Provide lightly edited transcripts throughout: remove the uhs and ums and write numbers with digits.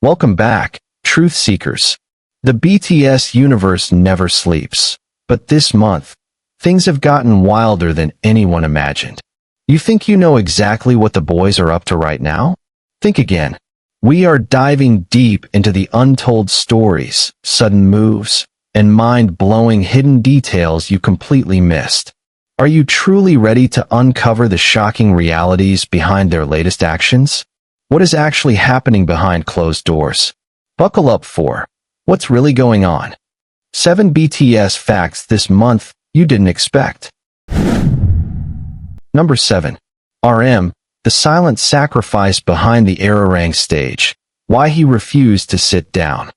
Welcome back, truth seekers. The BTS universe never sleeps, but this month, things have gotten wilder than anyone imagined. You think you know exactly what the boys are up to right now? Think again. We are diving deep into the untold stories, sudden moves, and mind-blowing hidden details you completely missed. Are you truly ready to uncover the shocking realities behind their latest actions? What is actually happening behind closed doors? Buckle up for what's really going on. 7 BTS facts this month you didn't expect. Number 7. RM, the silent sacrifice behind the Arirang stage. Why he refused to sit down.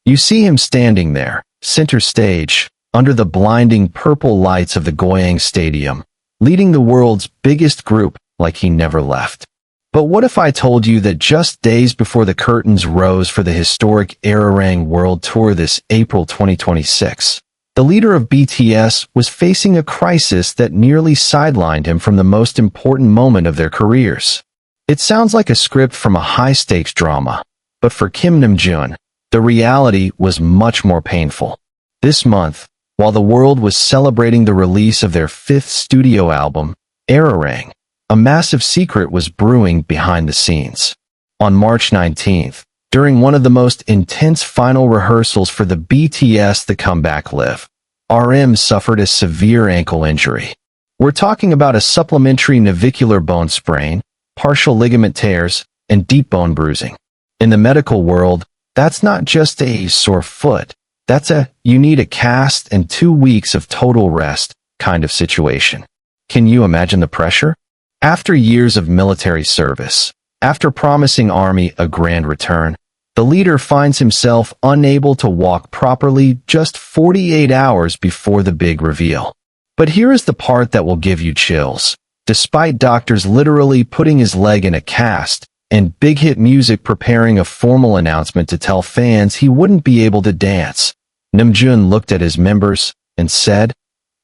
You see him standing there, center stage, under the blinding purple lights of the Goyang Stadium, leading the world's biggest group like he never left. But what if I told you that just days before the curtains rose for the historic Arirang World Tour this April 2026, the leader of BTS was facing a crisis that nearly sidelined him from the most important moment of their careers? It sounds like a script from a high-stakes drama, but for Kim Namjoon, the reality was much more painful. This month, while the world was celebrating the release of their 5th studio album, Arirang, a massive secret was brewing behind the scenes. On March 19th, during one of the most intense final rehearsals for the BTS The Comeback Live, RM suffered a severe ankle injury. We're talking about a supplementary navicular bone sprain, partial ligament tears, and deep bone bruising. In the medical world, that's not just a sore foot. That's you need a cast and 2 weeks of total rest kind of situation. Can you imagine the pressure? After years of military service, after promising Army a grand return, the leader finds himself unable to walk properly just 48 hours before the big reveal. But here is the part that will give you chills. Despite doctors literally putting his leg in a cast, and BigHit Music preparing a formal announcement to tell fans he wouldn't be able to dance, Namjoon looked at his members and said,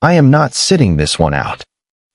"I am not sitting this one out."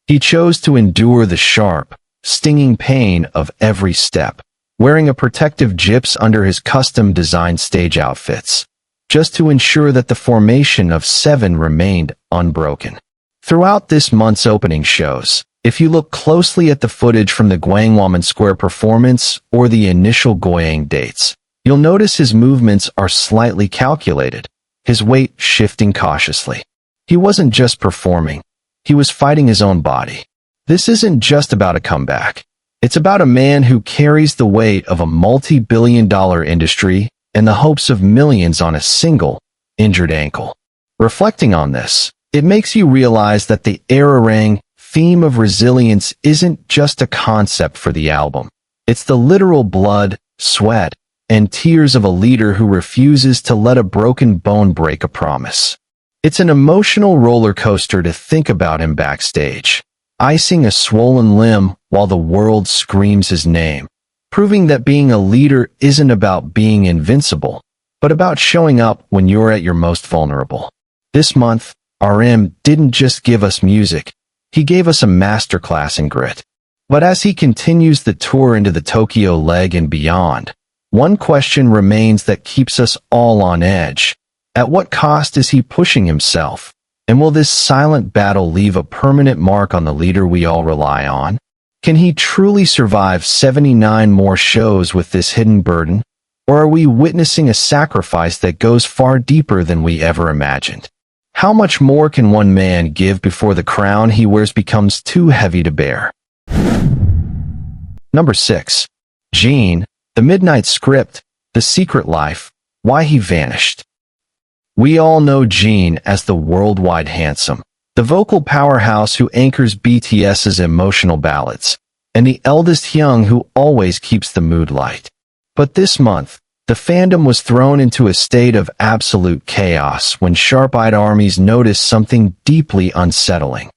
He chose to endure the sharp, stinging pain of every step, wearing a protective gyps under his custom-designed stage outfits, just to ensure that the formation of 7 remained unbroken. Throughout this month's opening shows, if you look closely at the footage from the Gwanghwamun Square performance or the initial Goyang dates, you'll notice his movements are slightly calculated, his weight shifting cautiously. He wasn't just performing, he was fighting his own body. This isn't just about a comeback. It's about a man who carries the weight of a multi-billion-dollar industry and the hopes of millions on a single, injured ankle. Reflecting on this, it makes you realize that the Arirang theme of resilience isn't just a concept for the album. It's the literal blood, sweat, and tears of a leader who refuses to let a broken bone break a promise. It's an emotional roller coaster to think about him backstage, icing a swollen limb while the world screams his name, proving that being a leader isn't about being invincible, but about showing up when you're at your most vulnerable. This month, RM didn't just give us music, he gave us a masterclass in grit. But as he continues the tour into the Tokyo leg and beyond, one question remains that keeps us all on edge. At what cost is he pushing himself? And will this silent battle leave a permanent mark on the leader we all rely on? Can he truly survive 79 more shows with this hidden burden? Or are we witnessing a sacrifice that goes far deeper than we ever imagined? How much more can one man give before the crown he wears becomes too heavy to bear? Number 6. Jimin, the Midnight Script, The Secret Life, Why He Vanished. We all know Jimin as the worldwide handsome, the vocal powerhouse who anchors BTS's emotional ballads, and the eldest Hyung who always keeps the mood light. But this month, the fandom was thrown into a state of absolute chaos when sharp-eyed armies noticed something deeply unsettling.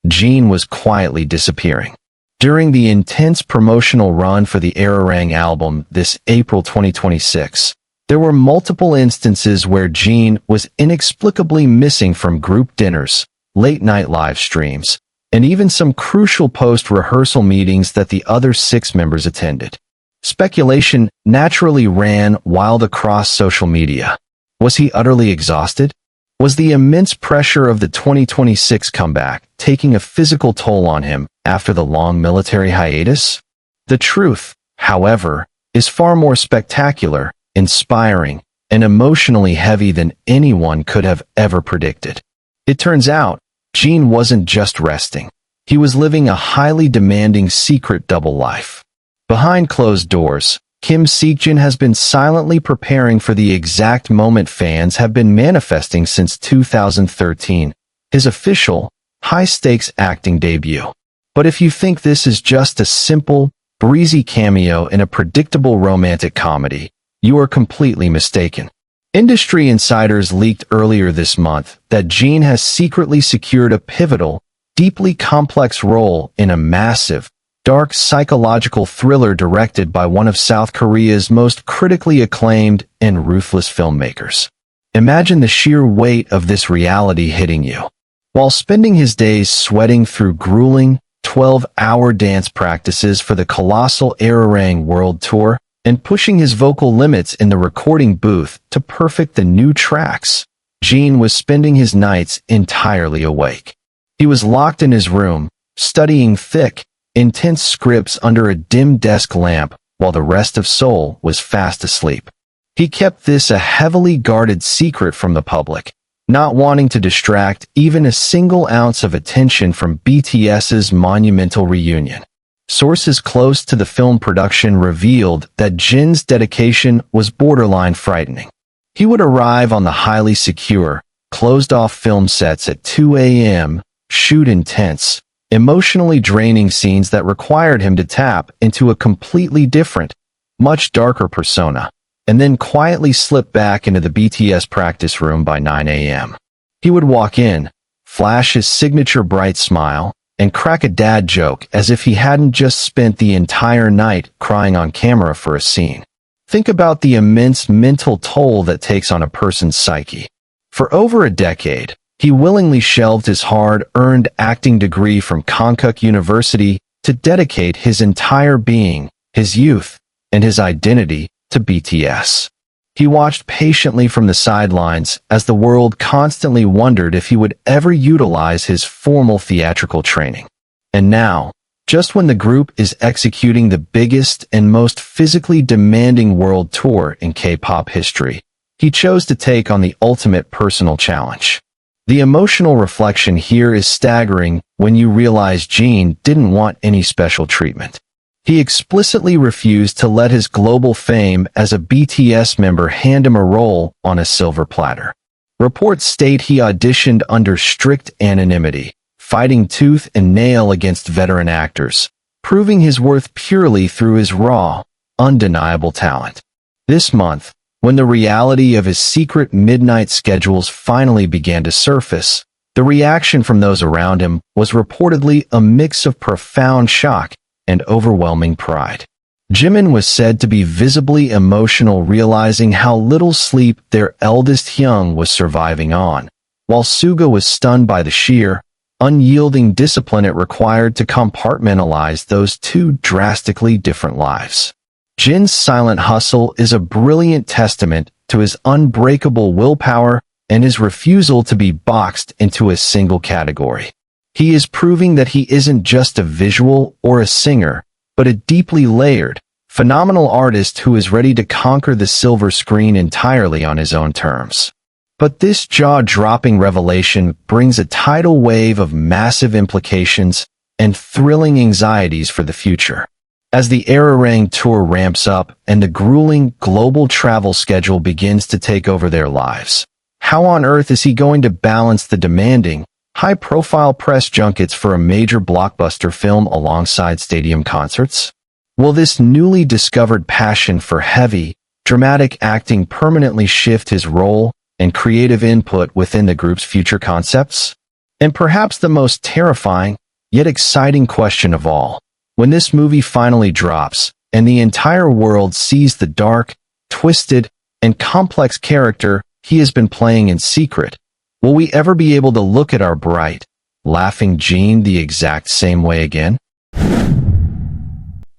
Jimin was quietly disappearing. During the intense promotional run for the Arirang album this April 2026, there were multiple instances where Jimin was inexplicably missing from group dinners, late-night live streams, and even some crucial post-rehearsal meetings that the other 6 members attended. Speculation naturally ran wild across social media. Was he utterly exhausted? Was the immense pressure of the 2026 comeback taking a physical toll on him after the long military hiatus? The truth, however, is far more spectacular, inspiring, and emotionally heavy than anyone could have ever predicted. It turns out, Jin wasn't just resting. He was living a highly demanding secret double life. Behind closed doors, Kim Seokjin has been silently preparing for the exact moment fans have been manifesting since 2013, his official, high-stakes acting debut. But if you think this is just a simple, breezy cameo in a predictable romantic comedy, you are completely mistaken. Industry insiders leaked earlier this month that Jin has secretly secured a pivotal, deeply complex role in a massive, dark psychological thriller directed by one of South Korea's most critically acclaimed and ruthless filmmakers. Imagine the sheer weight of this reality hitting you. While spending his days sweating through grueling, 12-hour dance practices for the colossal Arirang World Tour and pushing his vocal limits in the recording booth to perfect the new tracks, Jin was spending his nights entirely awake. He was locked in his room, studying thick, intense scripts under a dim desk lamp while the rest of Seoul was fast asleep. He kept this a heavily guarded secret from the public, not wanting to distract even a single ounce of attention from BTS's monumental reunion. Sources close to the film production revealed that Jin's dedication was borderline frightening. He would arrive on the highly secure, closed-off film sets at 2 a.m., shoot intense, emotionally draining scenes that required him to tap into a completely different, much darker persona, and then quietly slip back into the BTS practice room by 9 a.m. He would walk in, flash his signature bright smile, and crack a dad joke as if he hadn't just spent the entire night crying on camera for a scene. Think about the immense mental toll that takes on a person's psyche. For over a decade, he willingly shelved his hard-earned acting degree from Konkuk University to dedicate his entire being, his youth, and his identity to BTS. He watched patiently from the sidelines as the world constantly wondered if he would ever utilize his formal theatrical training. And now, just when the group is executing the biggest and most physically demanding world tour in K-pop history, he chose to take on the ultimate personal challenge. The emotional reflection here is staggering when you realize Jin didn't want any special treatment. He explicitly refused to let his global fame as a BTS member hand him a role on a silver platter. Reports state he auditioned under strict anonymity, fighting tooth and nail against veteran actors, proving his worth purely through his raw, undeniable talent. This month, when the reality of his secret midnight schedules finally began to surface, the reaction from those around him was reportedly a mix of profound shock and overwhelming pride. Jimin was said to be visibly emotional, realizing how little sleep their eldest Hyung was surviving on, while Suga was stunned by the sheer, unyielding discipline it required to compartmentalize those two drastically different lives. Jin's silent hustle is a brilliant testament to his unbreakable willpower and his refusal to be boxed into a single category. He is proving that he isn't just a visual or a singer, but a deeply layered, phenomenal artist who is ready to conquer the silver screen entirely on his own terms. But this jaw-dropping revelation brings a tidal wave of massive implications and thrilling anxieties for the future. As the Arirang Tour ramps up and the grueling global travel schedule begins to take over their lives, how on earth is he going to balance the demanding, high-profile press junkets for a major blockbuster film alongside stadium concerts? Will this newly discovered passion for heavy, dramatic acting permanently shift his role and creative input within the group's future concepts? And perhaps the most terrifying, yet exciting question of all, when this movie finally drops and the entire world sees the dark, twisted, and complex character he has been playing in secret, will we ever be able to look at our bright, laughing Jin the exact same way again?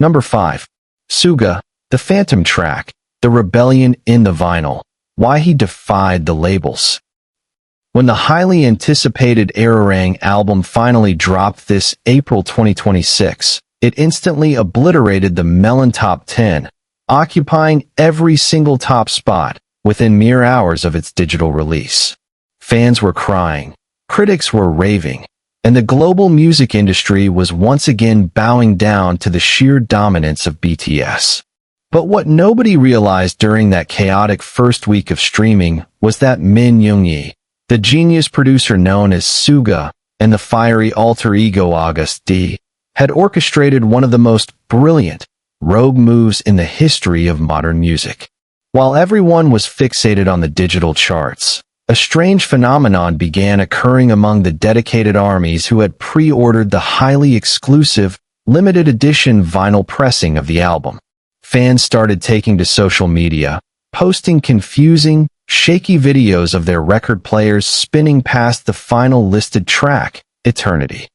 Number 5. Suga, The Phantom track, the rebellion in the vinyl, why he defied the labels. When the highly anticipated Arirang album finally dropped this April 2026, it instantly obliterated the Melon Top 10, occupying every single top spot within mere hours of its digital release. Fans were crying, critics were raving, and the global music industry was once again bowing down to the sheer dominance of BTS. But what nobody realized during that chaotic first week of streaming was that Min Yoongi, the genius producer known as Suga, and the fiery alter ego August D, had orchestrated one of the most brilliant, rogue moves in the history of modern music. While everyone was fixated on the digital charts, a strange phenomenon began occurring among the dedicated armies who had pre-ordered the highly exclusive, limited edition vinyl pressing of the album. Fans started taking to social media, posting confusing, shaky videos of their record players spinning past the final listed track, Eternity.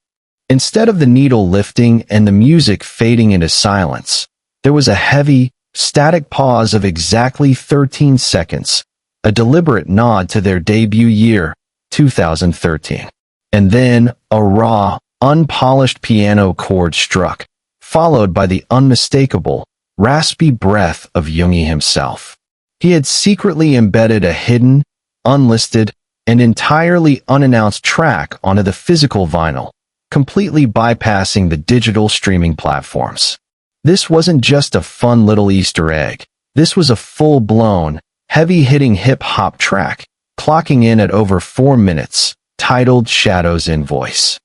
Instead of the needle lifting and the music fading into silence, there was a heavy, static pause of exactly 13 seconds, a deliberate nod to their debut year, 2013. And then, a raw, unpolished piano chord struck, followed by the unmistakable, raspy breath of Yoongi himself. He had secretly embedded a hidden, unlisted, and entirely unannounced track onto the physical vinyl, completely bypassing the digital streaming platforms. This wasn't just a fun little Easter egg. This was a full-blown, heavy-hitting hip-hop track, clocking in at over 4 minutes, titled Shadows in Voice.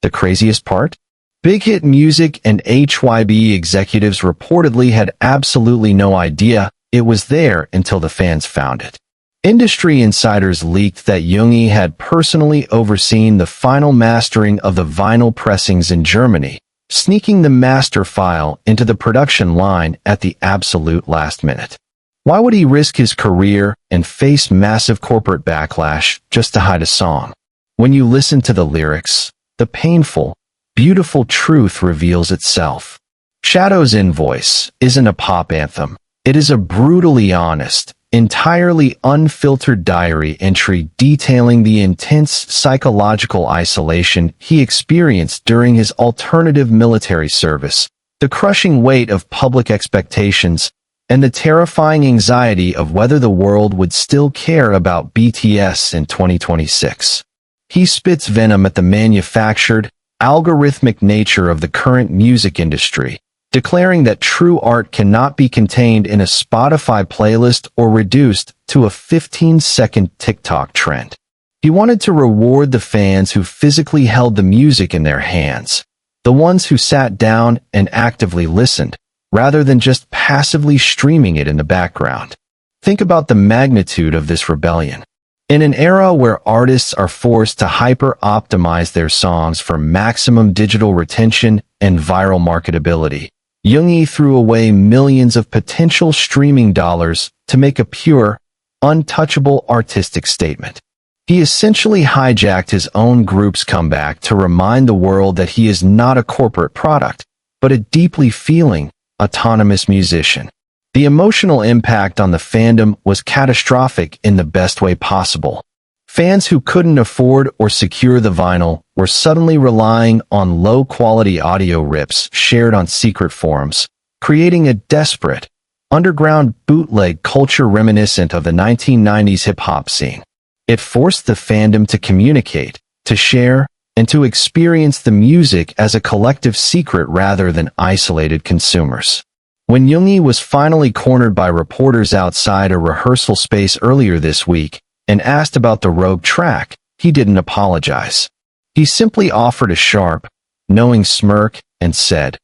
The craziest part? BigHit Music and HYB executives reportedly had absolutely no idea it was there until the fans found it. Industry insiders leaked that Yoongi had personally overseen the final mastering of the vinyl pressings in Germany, sneaking the master file into the production line at the absolute last minute. Why would he risk his career and face massive corporate backlash just to hide a song? When you listen to the lyrics, the painful, beautiful truth reveals itself. Shadows in Voice isn't a pop anthem. It is a brutally honest, entirely unfiltered diary entry detailing the intense psychological isolation he experienced during his alternative military service, the crushing weight of public expectations, and the terrifying anxiety of whether the world would still care about BTS in 2026. He spits venom at the manufactured, algorithmic nature of the current music industry, declaring that true art cannot be contained in a Spotify playlist or reduced to a 15-second TikTok trend. He wanted to reward the fans who physically held the music in their hands, the ones who sat down and actively listened, rather than just passively streaming it in the background. Think about the magnitude of this rebellion. In an era where artists are forced to hyper-optimize their songs for maximum digital retention and viral marketability, Yoongi threw away millions of potential streaming dollars to make a pure, untouchable artistic statement. He essentially hijacked his own group's comeback to remind the world that he is not a corporate product, but a deeply feeling, autonomous musician. The emotional impact on the fandom was catastrophic in the best way possible. Fans who couldn't afford or secure the vinyl were suddenly relying on low-quality audio rips shared on secret forums, creating a desperate, underground bootleg culture reminiscent of the 1990s hip-hop scene. It forced the fandom to communicate, to share, and to experience the music as a collective secret rather than isolated consumers. When Yoongi was finally cornered by reporters outside a rehearsal space earlier this week and asked about the rogue track, he didn't apologize. He simply offered a sharp, knowing smirk and said,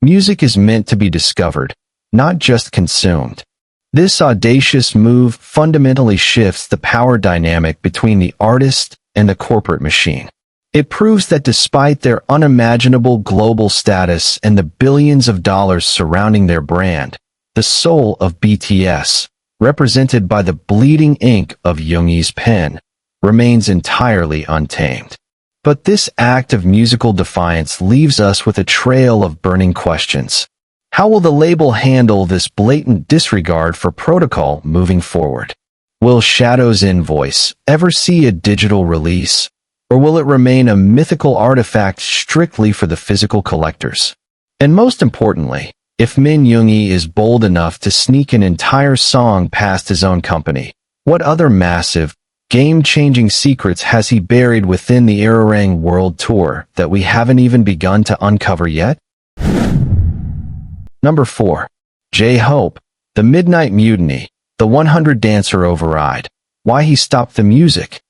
"Music is meant to be discovered, not just consumed." This audacious move fundamentally shifts the power dynamic between the artist and the corporate machine. It proves that despite their unimaginable global status and the billions of dollars surrounding their brand, the soul of BTS, represented by the bleeding ink of Yoongi's pen, remains entirely untamed. But this act of musical defiance leaves us with a trail of burning questions. How will the label handle this blatant disregard for protocol moving forward? Will Shadow's invoice ever see a digital release, or will it remain a mythical artifact strictly for the physical collectors? And most importantly, if Min Yoongi is bold enough to sneak an entire song past his own company, what other massive, game-changing secrets has he buried within the Arirang World Tour that we haven't even begun to uncover yet? Number 4. J-Hope, the Midnight Mutiny, the 100 Dancer Override. Why he stopped the music.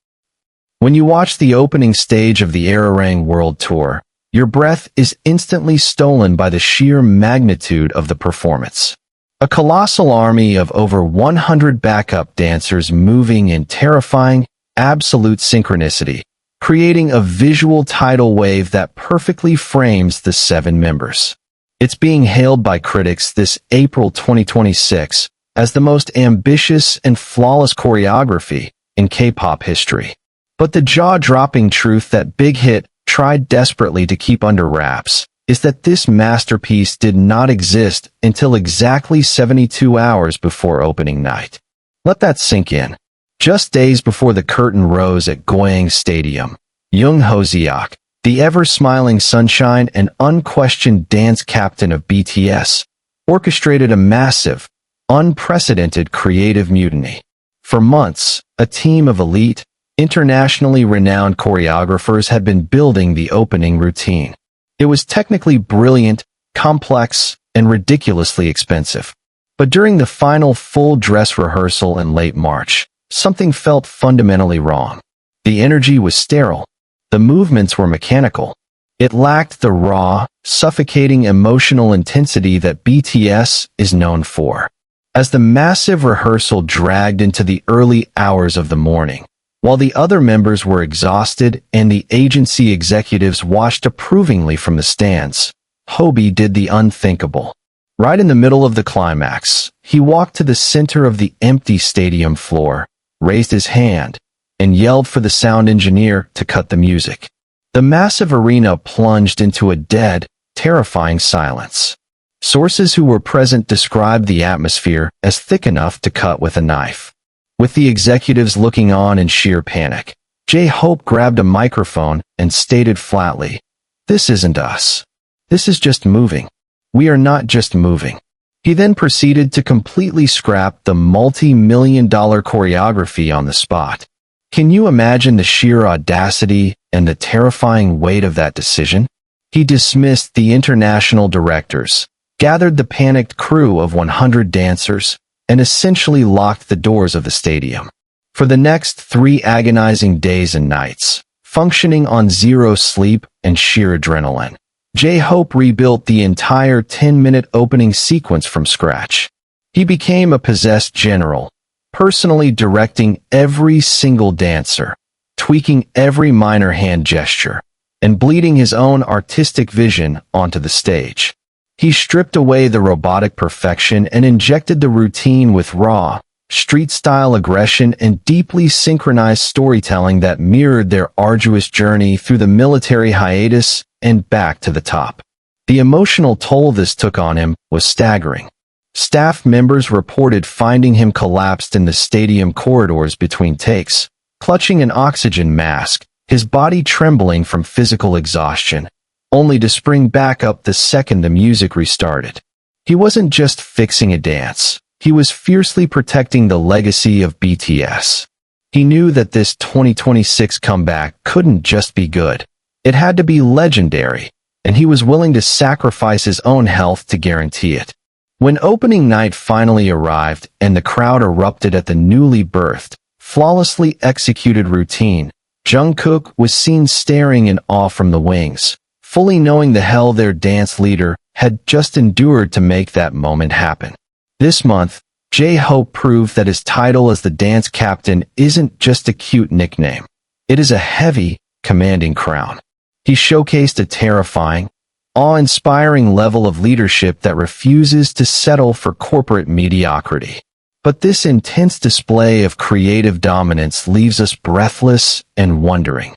When you watch the opening stage of the Arirang World Tour, your breath is instantly stolen by the sheer magnitude of the performance. A colossal army of over 100 backup dancers moving in terrifying, absolute synchronicity, creating a visual tidal wave that perfectly frames the 7 members. It's being hailed by critics this April 2026 as the most ambitious and flawless choreography in K-pop history. But the jaw-dropping truth that BigHit tried desperately to keep under wraps is that this masterpiece did not exist until exactly 72 hours before opening night. Let that sink in. Just days before the curtain rose at Goyang Stadium, Jung Ho-seok, the ever-smiling sunshine and unquestioned dance captain of BTS, orchestrated a massive, unprecedented creative mutiny. For months, a team of elite, internationally renowned choreographers had been building the opening routine. It was technically brilliant, complex, and ridiculously expensive. But during the final full dress rehearsal in late March, something felt fundamentally wrong. The energy was sterile. The movements were mechanical. It lacked the raw, suffocating emotional intensity that BTS is known for. As the massive rehearsal dragged into the early hours of the morning, while the other members were exhausted and the agency executives watched approvingly from the stands, Hobi did the unthinkable. Right in the middle of the climax, he walked to the center of the empty stadium floor, raised his hand, and yelled for the sound engineer to cut the music. The massive arena plunged into a dead, terrifying silence. Sources who were present described the atmosphere as thick enough to cut with a knife. With the executives looking on in sheer panic, J-Hope grabbed a microphone and stated flatly, "This isn't us. This is just moving. We are not just moving." He then proceeded to completely scrap the multi-million-dollar choreography on the spot. Can you imagine the sheer audacity and the terrifying weight of that decision? He dismissed the international directors, gathered the panicked crew of 100 dancers, and essentially locked the doors of the stadium. For the next 3 agonizing days and nights, functioning on zero sleep and sheer adrenaline, J-Hope rebuilt the entire 10-minute opening sequence from scratch. He became a possessed general, personally directing every single dancer, tweaking every minor hand gesture, and bleeding his own artistic vision onto the stage. He stripped away the robotic perfection and injected the routine with raw, street-style aggression and deeply synchronized storytelling that mirrored their arduous journey through the military hiatus and back to the top. The emotional toll this took on him was staggering. Staff members reported finding him collapsed in the stadium corridors between takes, clutching an oxygen mask, his body trembling from physical exhaustion, only to spring back up the second the music restarted. He wasn't just fixing a dance. He was fiercely protecting the legacy of BTS. He knew that this 2026 comeback couldn't just be good. It had to be legendary, and he was willing to sacrifice his own health to guarantee it. When opening night finally arrived and the crowd erupted at the newly birthed, flawlessly executed routine, Jungkook was seen staring in awe from the wings, fully knowing the hell their dance leader had just endured to make that moment happen. This month, J-Hope proved that his title as the dance captain isn't just a cute nickname. It is a heavy, commanding crown. He showcased a terrifying, awe-inspiring level of leadership that refuses to settle for corporate mediocrity. But this intense display of creative dominance leaves us breathless and wondering.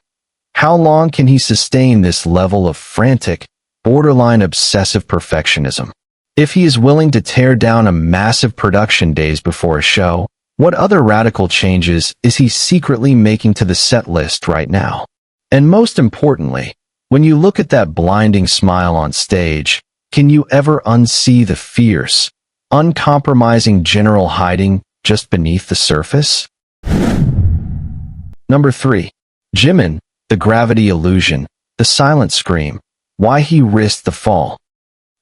How long can he sustain this level of frantic, borderline obsessive perfectionism? If he is willing to tear down a massive production days before a show, what other radical changes is he secretly making to the set list right now? And most importantly, when you look at that blinding smile on stage, can you ever unsee the fierce, uncompromising general hiding just beneath the surface? Number 3. Jimin, the gravity illusion, the silent scream, why he risked the fall.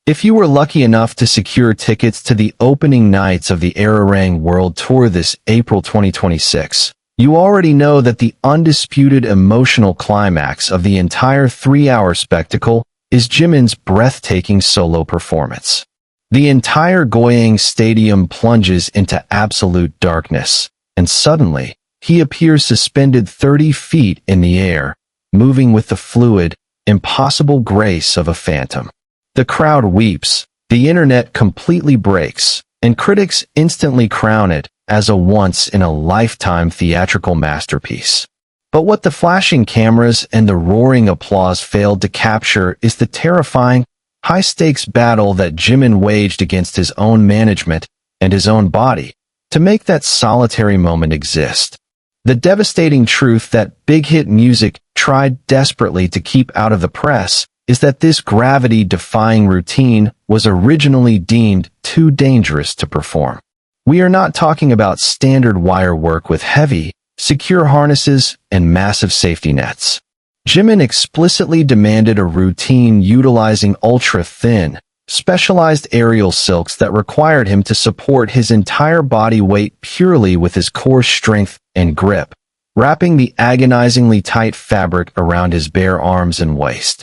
If you were lucky enough to secure tickets to the opening nights of the Arirang World Tour this April 2026, you already know that the undisputed emotional climax of the entire 3-hour spectacle is Jimin's breathtaking solo performance. The entire Goyang Stadium plunges into absolute darkness, and suddenly, he appears suspended 30 feet in the air, moving with the fluid, impossible grace of a phantom. The crowd weeps, the internet completely breaks, and critics instantly crown it as a once-in-a-lifetime theatrical masterpiece. But what the flashing cameras and the roaring applause failed to capture is the terrifying, high-stakes battle that Jimin waged against his own management and his own body to make that solitary moment exist. The devastating truth that BigHit music tried desperately to keep out of the press is that this gravity-defying routine was originally deemed too dangerous to perform. We are not talking about standard wire work with heavy, secure harnesses and massive safety nets. Jimin explicitly demanded a routine utilizing ultra-thin, specialized aerial silks that required him to support his entire body weight purely with his core strength and grip, wrapping the agonizingly tight fabric around his bare arms and waist.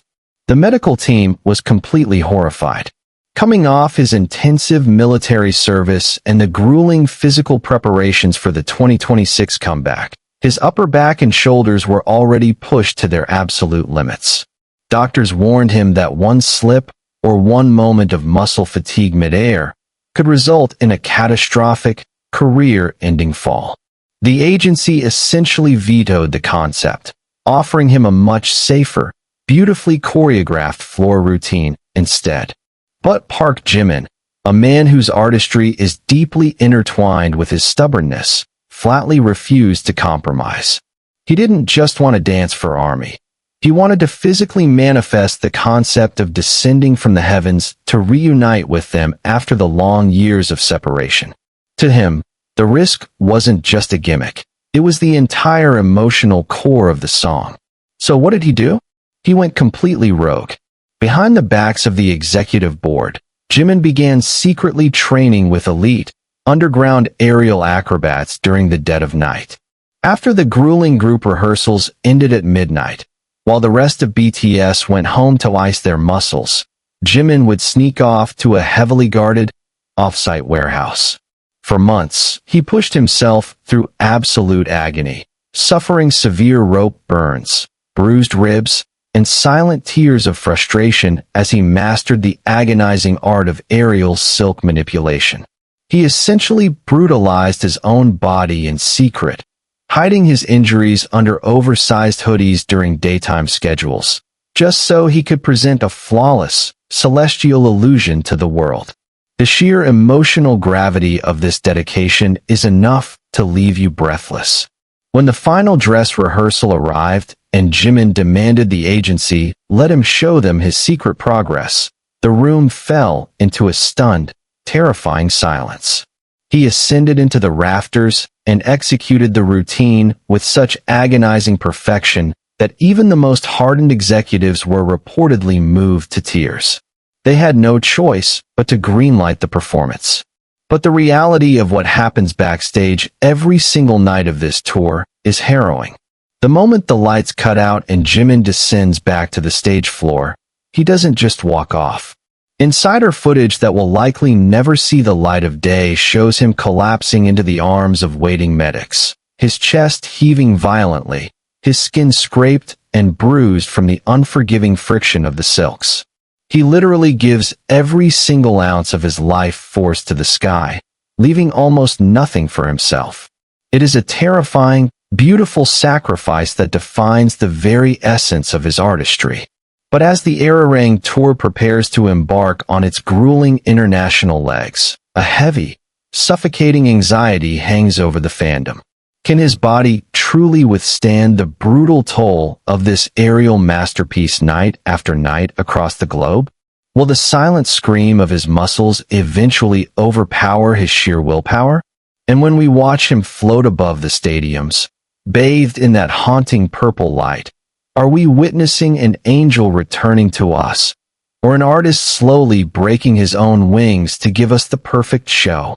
The medical team was completely horrified. Coming off his intensive military service and the grueling physical preparations for the 2026 comeback, his upper back and shoulders were already pushed to their absolute limits. Doctors warned him that one slip or one moment of muscle fatigue midair could result in a catastrophic, career-ending fall. The agency essentially vetoed the concept, offering him a much safer, beautifully choreographed floor routine instead. But Park Jimin, a man whose artistry is deeply intertwined with his stubbornness, flatly refused to compromise. He didn't just want to dance for ARMY. He wanted to physically manifest the concept of descending from the heavens to reunite with them after the long years of separation. To him, the risk wasn't just a gimmick. It was the entire emotional core of the song. So what did he do? He went completely rogue. Behind the backs of the executive board, Jimin began secretly training with elite, underground aerial acrobats during the dead of night. After the grueling group rehearsals ended at midnight, while the rest of BTS went home to ice their muscles, Jimin would sneak off to a heavily guarded, off-site warehouse. For months, he pushed himself through absolute agony, suffering severe rope burns, bruised ribs, and silent tears of frustration as he mastered the agonizing art of aerial silk manipulation. He essentially brutalized his own body in secret, hiding his injuries under oversized hoodies during daytime schedules, just so he could present a flawless, celestial illusion to the world. The sheer emotional gravity of this dedication is enough to leave you breathless. When the final dress rehearsal arrived and Jimin demanded the agency let him show them his secret progress, the room fell into a stunned, terrifying silence. He ascended into the rafters and executed the routine with such agonizing perfection that even the most hardened executives were reportedly moved to tears. They had no choice but to greenlight the performance. But the reality of what happens backstage every single night of this tour is harrowing. The moment the lights cut out and Jimin descends back to the stage floor, he doesn't just walk off. Insider footage that will likely never see the light of day shows him collapsing into the arms of waiting medics, his chest heaving violently, his skin scraped and bruised from the unforgiving friction of the silks. He literally gives every single ounce of his life force to the sky, leaving almost nothing for himself. It is a terrifying, beautiful sacrifice that defines the very essence of his artistry. But as the Arirang Tour prepares to embark on its grueling international legs, a heavy, suffocating anxiety hangs over the fandom. Can his body truly withstand the brutal toll of this aerial masterpiece night after night across the globe? Will the silent scream of his muscles eventually overpower his sheer willpower? And when we watch him float above the stadiums, bathed in that haunting purple light, are we witnessing an angel returning to us, or an artist slowly breaking his own wings to give us the perfect show?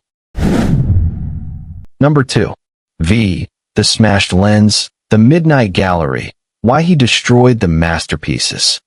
Number 2. V. The Smashed Lens, the Midnight Gallery, Why He Destroyed the Masterpieces.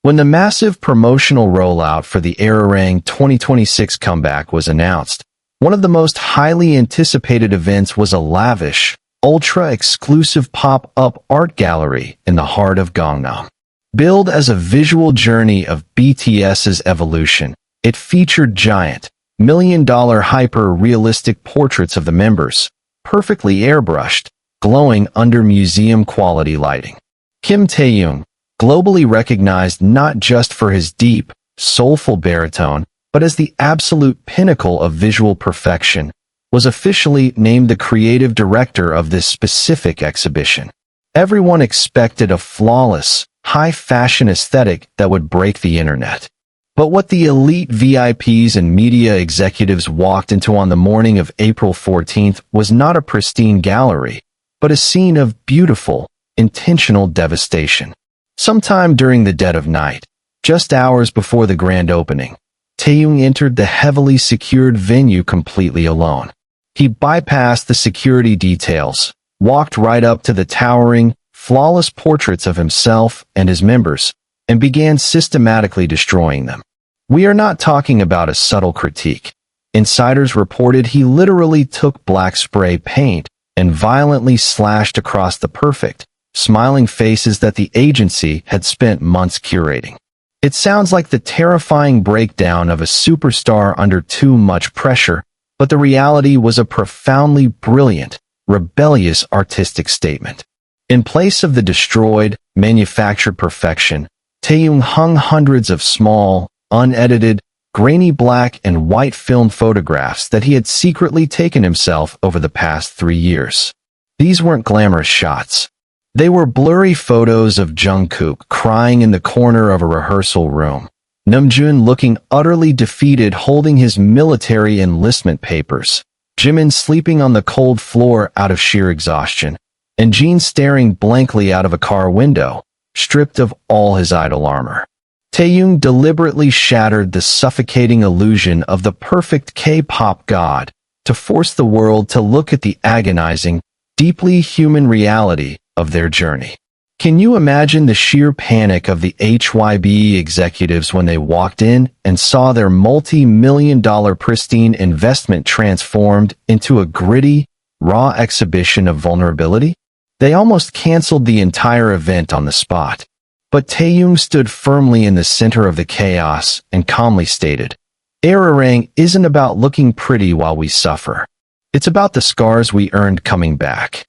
When the massive promotional rollout for the Arirang 2026 comeback was announced, one of the most highly anticipated events was a lavish, ultra-exclusive pop-up art gallery in the heart of Gangnam. Billed as a visual journey of BTS's evolution, it featured giant, million-dollar hyper-realistic portraits of the members, perfectly airbrushed, glowing under museum-quality lighting. Kim Taehyung, globally recognized not just for his deep, soulful baritone, but as the absolute pinnacle of visual perfection, was officially named the creative director of this specific exhibition. Everyone expected a flawless, high-fashion aesthetic that would break the internet. But what the elite VIPs and media executives walked into on the morning of April 14th was not a pristine gallery, but a scene of beautiful, intentional devastation. Sometime during the dead of night, just hours before the grand opening, Taehyung entered the heavily secured venue completely alone. He bypassed the security details, walked right up to the towering, flawless portraits of himself and his members, and began systematically destroying them. We are not talking about a subtle critique. Insiders reported he literally took black spray paint and violently slashed across the perfect, smiling faces that the agency had spent months curating. It sounds like the terrifying breakdown of a superstar under too much pressure, but the reality was a profoundly brilliant, rebellious artistic statement. In place of the destroyed, manufactured perfection, Taehyung hung hundreds of small, unedited, grainy black and white film photographs that he had secretly taken himself over the past 3 years. These weren't glamorous shots. They were blurry photos of Jungkook crying in the corner of a rehearsal room, Namjoon looking utterly defeated holding his military enlistment papers, Jimin sleeping on the cold floor out of sheer exhaustion, and Jin staring blankly out of a car window, stripped of all his idol armor. Taehyung deliberately shattered the suffocating illusion of the perfect K-pop god to force the world to look at the agonizing, deeply human reality of their journey. Can you imagine the sheer panic of the HYBE executives when they walked in and saw their multi-million-dollar pristine investment transformed into a gritty, raw exhibition of vulnerability? They almost canceled the entire event on the spot. But Taehyung stood firmly in the center of the chaos and calmly stated, "Arirang isn't about looking pretty while we suffer. It's about the scars we earned coming back."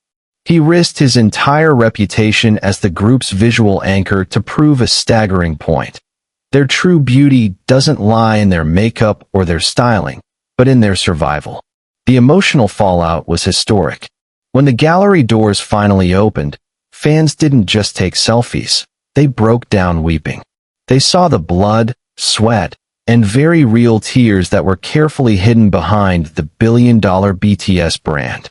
He risked his entire reputation as the group's visual anchor to prove a staggering point. Their true beauty doesn't lie in their makeup or their styling, but in their survival. The emotional fallout was historic. When the gallery doors finally opened, fans didn't just take selfies. They broke down weeping. They saw the blood, sweat, and very real tears that were carefully hidden behind the billion-dollar BTS brand.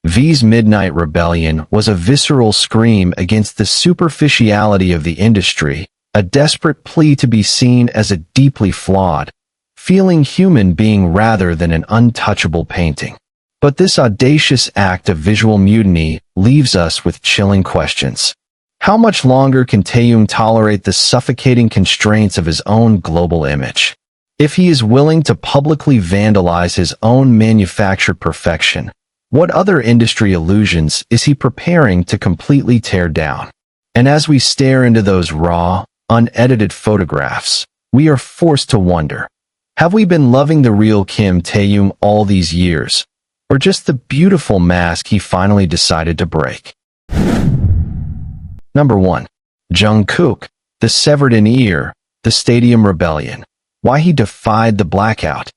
V's Midnight Rebellion was a visceral scream against the superficiality of the industry, a desperate plea to be seen as a deeply flawed, feeling human being rather than an untouchable painting. But this audacious act of visual mutiny leaves us with chilling questions. How much longer can Taehyung tolerate the suffocating constraints of his own global image? If he is willing to publicly vandalize his own manufactured perfection, what other industry illusions is he preparing to completely tear down? And as we stare into those raw, unedited photographs, we are forced to wonder, have we been loving the real Kim Taehyung all these years, or just the beautiful mask he finally decided to break? Number 1. Jungkook, the severed an ear, the stadium rebellion, why he defied the blackout.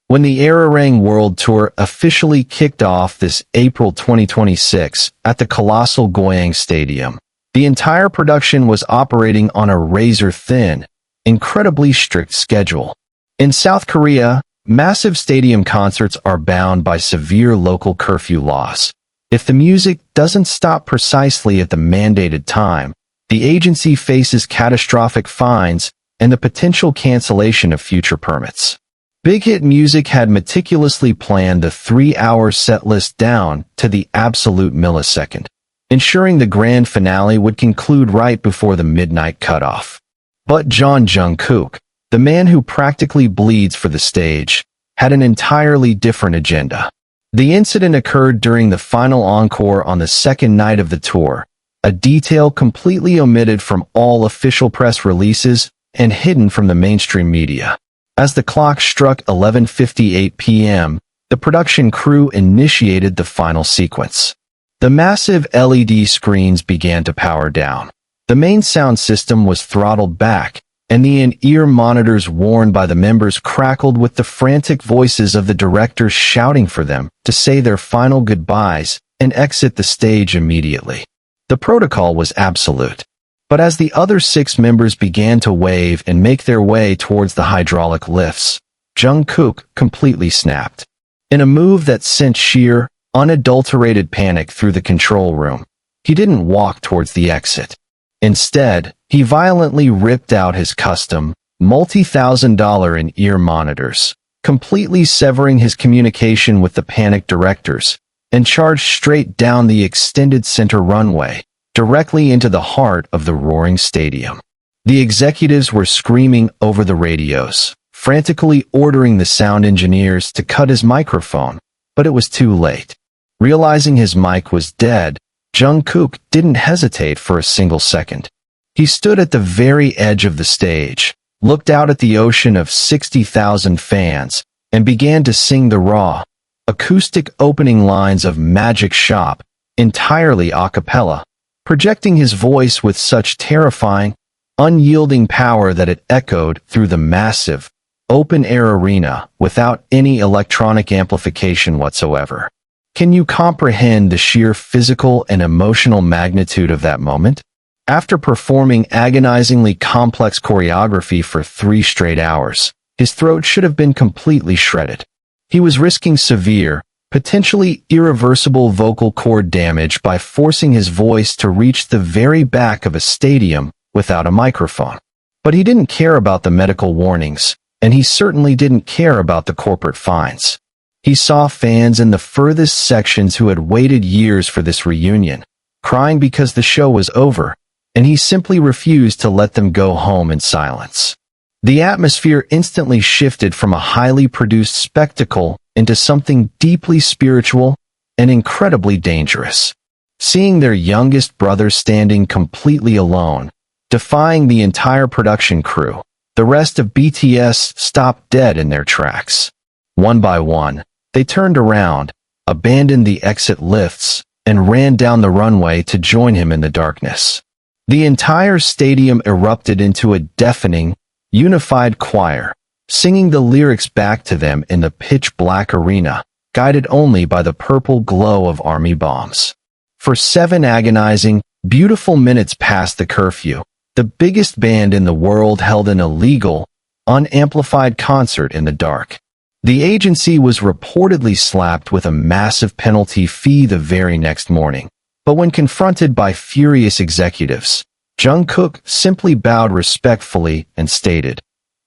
When the Arirang World Tour officially kicked off this April 2026 at the colossal Goyang Stadium, the entire production was operating on a razor-thin, incredibly strict schedule. In South Korea, massive stadium concerts are bound by severe local curfew laws. If the music doesn't stop precisely at the mandated time, the agency faces catastrophic fines and the potential cancellation of future permits. BigHit Music had meticulously planned the 3-hour setlist down to the absolute millisecond, ensuring the grand finale would conclude right before the midnight cutoff. But Jungkook, the man who practically bleeds for the stage, had an entirely different agenda. The incident occurred during the final encore on the second night of the tour, a detail completely omitted from all official press releases and hidden from the mainstream media. As the clock struck 11:58 p.m., the production crew initiated the final sequence. The massive LED screens began to power down. The main sound system was throttled back, and the in-ear monitors worn by the members crackled with the frantic voices of the directors shouting for them to say their final goodbyes and exit the stage immediately. The protocol was absolute. But as the other 6 members began to wave and make their way towards the hydraulic lifts, Jungkook completely snapped. In a move that sent sheer, unadulterated panic through the control room, he didn't walk towards the exit. Instead, he violently ripped out his custom, multi-thousand-dollar in-ear monitors, completely severing his communication with the panicked directors, and charged straight down the extended center runway, directly into the heart of the roaring stadium. The executives were screaming over the radios, frantically ordering the sound engineers to cut his microphone, but it was too late. Realizing his mic was dead, Jungkook didn't hesitate for a single second. He stood at the very edge of the stage, looked out at the ocean of 60,000 fans, and began to sing the raw, acoustic opening lines of Magic Shop, entirely a cappella, projecting his voice with such terrifying, unyielding power that it echoed through the massive, open-air arena without any electronic amplification whatsoever. Can you comprehend the sheer physical and emotional magnitude of that moment? After performing agonizingly complex choreography for 3 straight hours, his throat should have been completely shredded. He was risking severe, potentially irreversible vocal cord damage by forcing his voice to reach the very back of a stadium without a microphone. But he didn't care about the medical warnings, and he certainly didn't care about the corporate fines. He saw fans in the furthest sections who had waited years for this reunion, crying because the show was over, and he simply refused to let them go home in silence. The atmosphere instantly shifted from a highly produced spectacle into something deeply spiritual and incredibly dangerous. Seeing their youngest brother standing completely alone, defying the entire production crew, the rest of BTS stopped dead in their tracks. One by one, they turned around, abandoned the exit lifts, and ran down the runway to join him in the darkness. The entire stadium erupted into a deafening, unified choir, singing the lyrics back to them in the pitch-black arena, guided only by the purple glow of army bombs. For 7 agonizing, beautiful minutes past the curfew, the biggest band in the world held an illegal, unamplified concert in the dark. The agency was reportedly slapped with a massive penalty fee the very next morning, but when confronted by furious executives, Jungkook simply bowed respectfully and stated,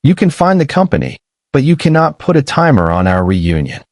"You can find the company, but you cannot put a timer on our reunion."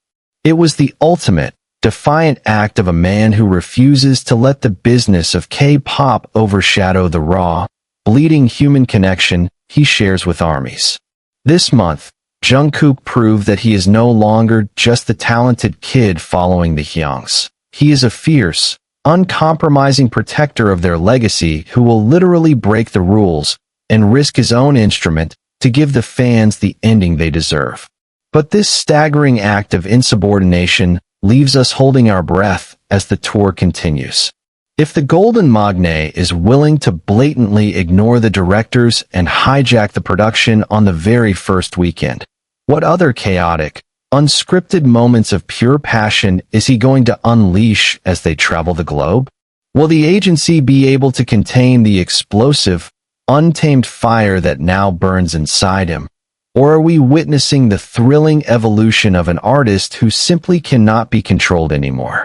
It was the ultimate, defiant act of a man who refuses to let the business of K-pop overshadow the raw, bleeding human connection he shares with armies. This month, Jungkook proved that he is no longer just the talented kid following the Hyungs. He is a fierce, uncompromising protector of their legacy who will literally break the rules and risk his own instrument to give the fans the ending they deserve. But this staggering act of insubordination leaves us holding our breath as the tour continues. If the Golden Magne is willing to blatantly ignore the directors and hijack the production on the very first weekend, what other chaotic, unscripted moments of pure passion is he going to unleash as they travel the globe? Will the agency be able to contain the explosive, untamed fire that now burns inside him? Or are we witnessing the thrilling evolution of an artist who simply cannot be controlled anymore?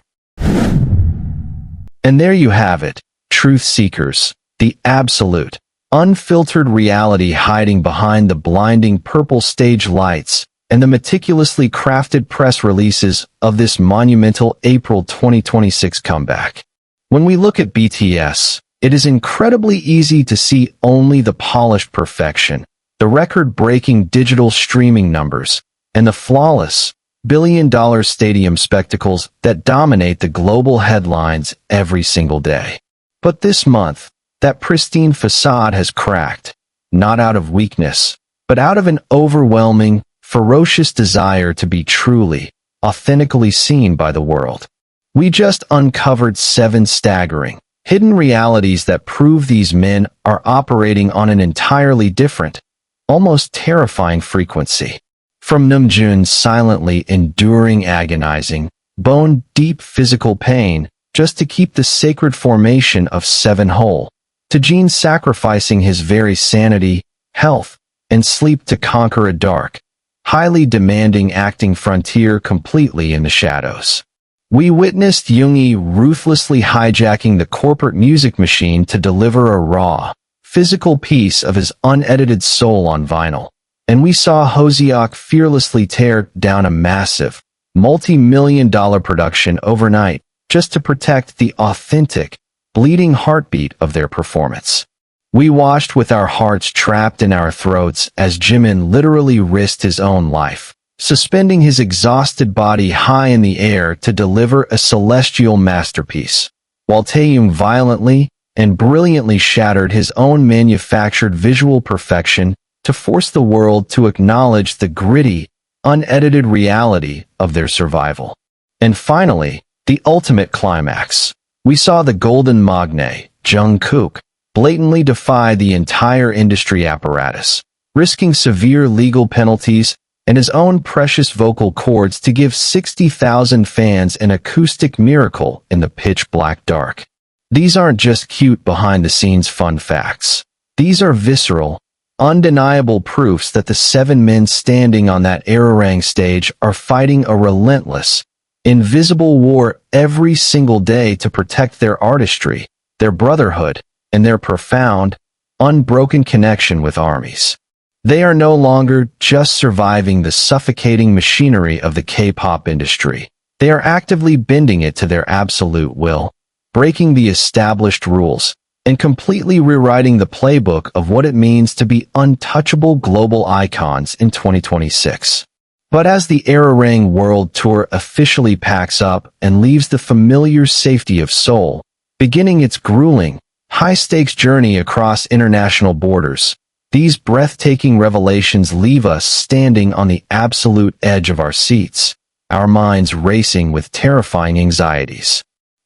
And there you have it, truth seekers, the absolute, unfiltered reality hiding behind the blinding purple stage lights and the meticulously crafted press releases of this monumental April 2026 comeback. When we look at BTS, it is incredibly easy to see only the polished perfection, the record-breaking digital streaming numbers, and the flawless, billion-dollar stadium spectacles that dominate the global headlines every single day. But this month, that pristine facade has cracked, not out of weakness, but out of an overwhelming, ferocious desire to be truly, authentically seen by the world. We just uncovered 7 staggering, hidden realities that prove these men are operating on an entirely different, almost terrifying frequency. From Namjoon's silently enduring agonizing, bone-deep physical pain just to keep the sacred formation of 7 whole, to Jimin sacrificing his very sanity, health, and sleep to conquer a dark, highly demanding acting frontier completely in the shadows. We witnessed Yoongi ruthlessly hijacking the corporate music machine to deliver a raw, physical piece of his unedited soul on vinyl. And we saw Hoseok fearlessly tear down a massive, multi-million-dollar production overnight just to protect the authentic, bleeding heartbeat of their performance. We watched with our hearts trapped in our throats as Jimin literally risked his own life, suspending his exhausted body high in the air to deliver a celestial masterpiece, while Taeyong violently and brilliantly shattered his own manufactured visual perfection to force the world to acknowledge the gritty, unedited reality of their survival. And finally, the ultimate climax. We saw the Golden Magne, Jungkook, blatantly defy the entire industry apparatus, risking severe legal penalties and his own precious vocal cords to give 60,000 fans an acoustic miracle in the pitch-black dark. These aren't just cute behind-the-scenes fun facts. These are visceral, undeniable proofs that the 7 men standing on that Arirang stage are fighting a relentless, invisible war every single day to protect their artistry, their brotherhood, and their profound, unbroken connection with armies. They are no longer just surviving the suffocating machinery of the K-pop industry. They are actively bending it to their absolute will, breaking the established rules, and completely rewriting the playbook of what it means to be untouchable global icons in 2026. But as the Arirang World Tour officially packs up and leaves the familiar safety of Seoul, beginning its grueling, high-stakes journey across international borders, these breathtaking revelations leave us standing on the absolute edge of our seats, our minds racing with terrifying anxieties.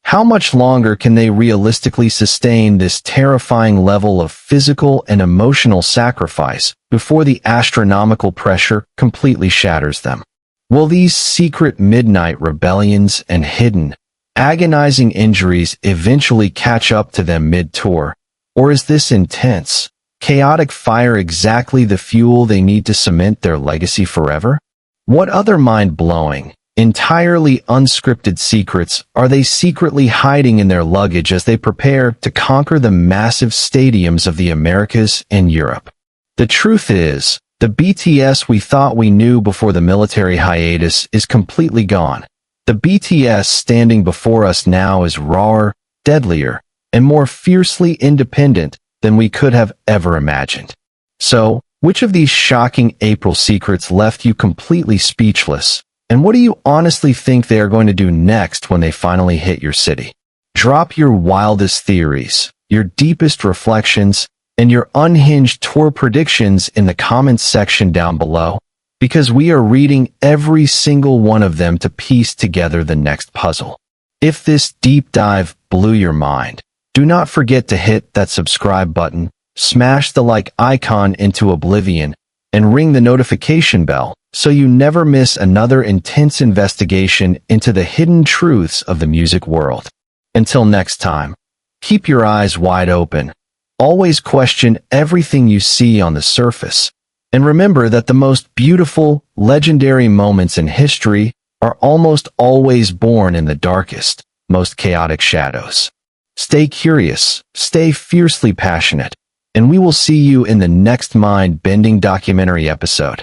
How much longer can they realistically sustain this terrifying level of physical and emotional sacrifice before the astronomical pressure completely shatters them? Will these secret midnight rebellions and hidden, agonizing injuries eventually catch up to them mid-tour? Or is this intense, chaotic fire exactly the fuel they need to cement their legacy forever? What other mind-blowing, entirely unscripted secrets are they secretly hiding in their luggage as they prepare to conquer the massive stadiums of the Americas and Europe? The truth is, the BTS we thought we knew before the military hiatus is completely gone. The BTS standing before us now is rawer, deadlier, and more fiercely independent than we could have ever imagined. So, which of these shocking April secrets left you completely speechless? And what do you honestly think they are going to do next when they finally hit your city? Drop your wildest theories, your deepest reflections, and your unhinged tour predictions in the comments section down below, because we are reading every single one of them to piece together the next puzzle. If this deep dive blew your mind, do not forget to hit that subscribe button, smash the like icon into oblivion, and ring the notification bell so you never miss another intense investigation into the hidden truths of the music world. Until next time, keep your eyes wide open. Always question everything you see on the surface. And remember that the most beautiful, legendary moments in history are almost always born in the darkest, most chaotic shadows. Stay curious, stay fiercely passionate, and we will see you in the next mind-bending documentary episode.